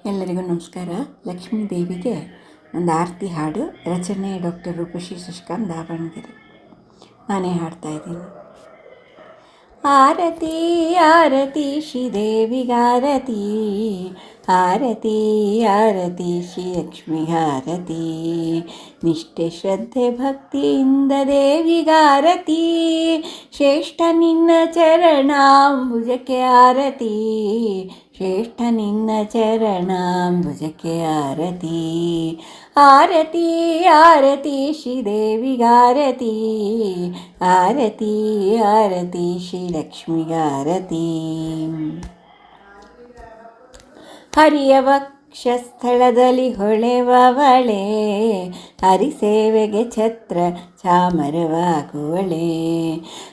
ಎಲ್ಲರಿಗೂ ನಮಸ್ಕಾರ. ಲಕ್ಷ್ಮೀ ದೇವಿಗೆ ಒಂದು ಆರತಿ ಹಾಡು, ರಚನೆ ಡಾಕ್ಟರ್ ರೂಪಶ್ರೀ ಶಶಿಕಾಂತ್ ದಾವಣಗೆರೆ. ನಾನೇ ಹಾಡ್ತಾಯಿದ್ದೀನಿ. ಆರತಿ ಆರತಿ ಶ್ರೀದೇವಿಗಾರತಿ, ಆರತಿ ಆರತಿ ಶ್ರೀ ಲಕ್ಷ್ಮಿಗಾರತಿ, ನಿಷ್ಠೆ ಶ್ರದ್ಧೆ ಭಕ್ತಿಯಿಂದ ದೇವಿಗಾರತಿ, ಶ್ರೇಷ್ಠ ನಿನ್ನ ಚರಣಾಂಬುಜಕ್ಕೆ ಆರತಿ, ಶ್ರೇಷ್ಠ ನಿನ್ನ ಚರಣಾಂಬುಜಕ್ಕೆ ಆರತಿ, ಆರತಿ ಆರತಿ ಶ್ರೀದೇವಿಗಾರತಿ, ಆರತಿ ಆರತಿ ಶ್ರೀ ಲಕ್ಷ್ಮಿಗಾರತಿ. ಹರಿಯ ವಕ್ಷಸ್ಥಳದಲ್ಲಿ ಹೊಳೆವವಳೆ, ಹರಿಸೇವೆಗೆ ಛತ್ರ ಚಾಮರವಾಗುವಳೆ,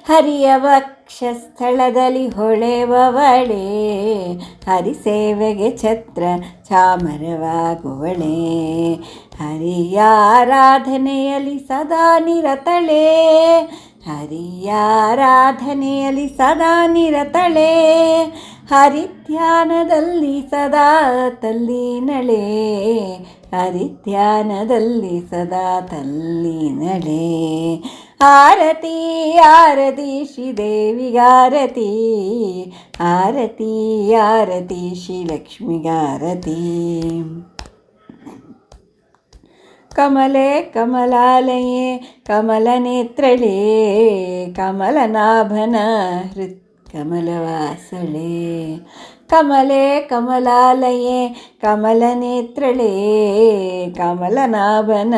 ಹರಿಯ ವಕ್ಷಸ್ಥಳದಲ್ಲಿ ಹೊಳೆವವಳೆ, ಹರಿಸೇವೆಗೆ ಛತ್ರ ಚಾಮರವಾಗುವಳೆ, ಹರಿಯ ಆರಾಧನೆಯಲ್ಲಿ ಸದಾ ನಿರತಳೆ, ಹರಿಯ ಆರಾಧನೆಯಲ್ಲಿ ಸದಾ ನಿರತಳೆ, ಹರಿಧ್ಯಾನದಲ್ಲಿ ಸದಾ ತಲ್ಲೀನಳೆ, ಹರಿಧ್ಯಾನದಲ್ಲಿ ಸದಾ ತಲ್ಲೀನಳೆ, ಆರತಿ ಆರತಿ ಶ್ರೀದೇವಿಗಾರತಿ, ಆರತಿ ಆರತಿ ಶ್ರೀ ಲಕ್ಷ್ಮಿಗಾರತಿ. ಕಮಲೆ ಕಮಲಾಲಯೇ ಕಮಲನೇತ್ರಳೆ, ಕಮಲನಾಭನ ಹೃತ್ ಕಮಲವಾಸಳೆ, ಕಮಲೆ ಕಮಲಾಲಯೇ ಕಮಲನೇತ್ರಳೆ, ಕಮಲನಾಭನ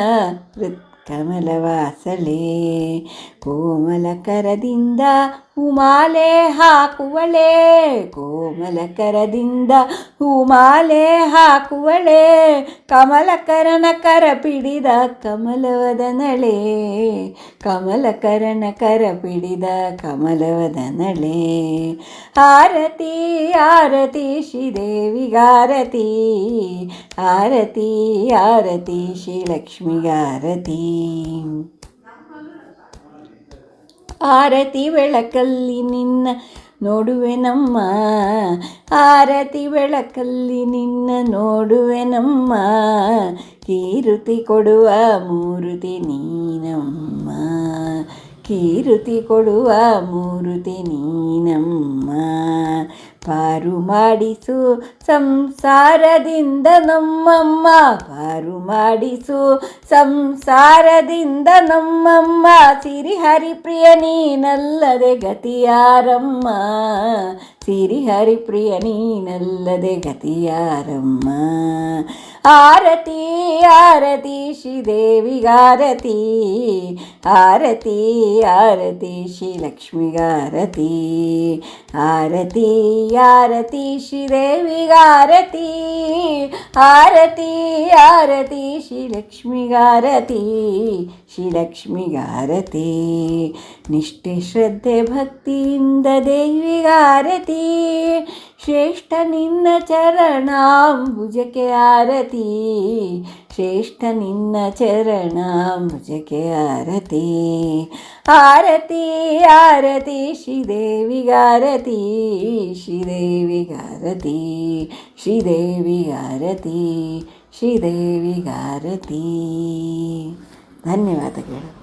ಹೃತ್ ಕಮಲವಾಸಳೆ, ಕೋಮಲ ಕರದಿಂದ ಹೂಮಾಲೆ ಹಾಕುವಳೆ, ಕೋಮಲ ಕರದಿಂದ ಹೂಮಾಲೆ ಹಾಕುವಳೆ, ಕಮಲಕರನ ಕರ ಪಿಡಿದ ಕಮಲವದನಳೆ, ಕಮಲಕರನ ಕರ ಪಿಡಿದ ಕಮಲವದನಳೆ, ಆರತಿ ಆರತಿ ಶ್ರೀದೇವಿಗಾರತಿ, ಆರತಿ ಆರತಿ ಶ್ರೀ ಲಕ್ಷ್ಮಿಗಾರತಿ. ಆರತಿ ಬೆಳಕಲ್ಲಿ ನಿನ್ನ ನೋಡುವೆನಮ್ಮ, ಆರತಿ ಬೆಳಕಲ್ಲಿ ನಿನ್ನ ನೋಡುವೆನಮ್ಮ, ಕೀರುತಿ ಕೊಡುವ ಮೂರುತಿ ನೀನಮ್ಮ, ಕೀರುತಿ ಕೊಡುವ ಮೂರುತಿ ನೀನಮ್ಮ, ಪಾರು ಮಾಡಿಸು ಸಂಸಾರದಿಂದ ನಮ್ಮಮ್ಮ, ಪಾರು ಮಾಡಿಸು ಸಂಸಾರದಿಂದ ನಮ್ಮಮ್ಮ, ಸಿರಿಹರಿಪ್ರಿಯ ನೀನಲ್ಲದೆ ಗತಿಯಾರಮ್ಮ, ಸಿರಿಹರಿಪ್ರಿಯ ನೀನಲ್ಲದೆ ಗತಿಯಾರಮ್ಮ, ಆರತಿ ಆರತಿ ಶ್ರೀದೇವಿಗಾರತಿ, ಆರತಿ ಆರತಿ ಶ್ರೀ ಲಕ್ಷ್ಮಿಗಾರತಿ, ಆರತಿ ಆರತಿ ಶ್ರೀದೇವಿಗಾರತಿ, ಆರತಿ ಆರತಿ ಶ್ರೀ ಲಕ್ಷ್ಮಿಗಾರತಿ, ಶ್ರೀ ಲಕ್ಷ್ಮಿಗಾರತಿ, ನಿಷ್ಠೆ ಶ್ರದ್ಧೆ ಭಕ್ತಿಯಿಂದ ದೇವಿಗಾರತಿ, ಶ್ರೇಷ್ಠ ನಿನ್ನ ಚರಣಾಂಬುಜಕ್ಕೆ ಆರತಿ, ಶ್ರೇಷ್ಠ ನಿನ್ನ ಚರಣಾಂಬುಜಕ್ಕೆ ಆರತಿ, ಆರತಿ ಆರತಿ ಶ್ರೀದೇವಿಗಾರತಿ, ಶ್ರೀದೇವಿಗಾರತಿ, ಶ್ರೀದೇವಿಗಾರತಿ, ಶ್ರೀದೇವಿಗಾರತಿ. ಧನ್ಯವಾದಗಳು.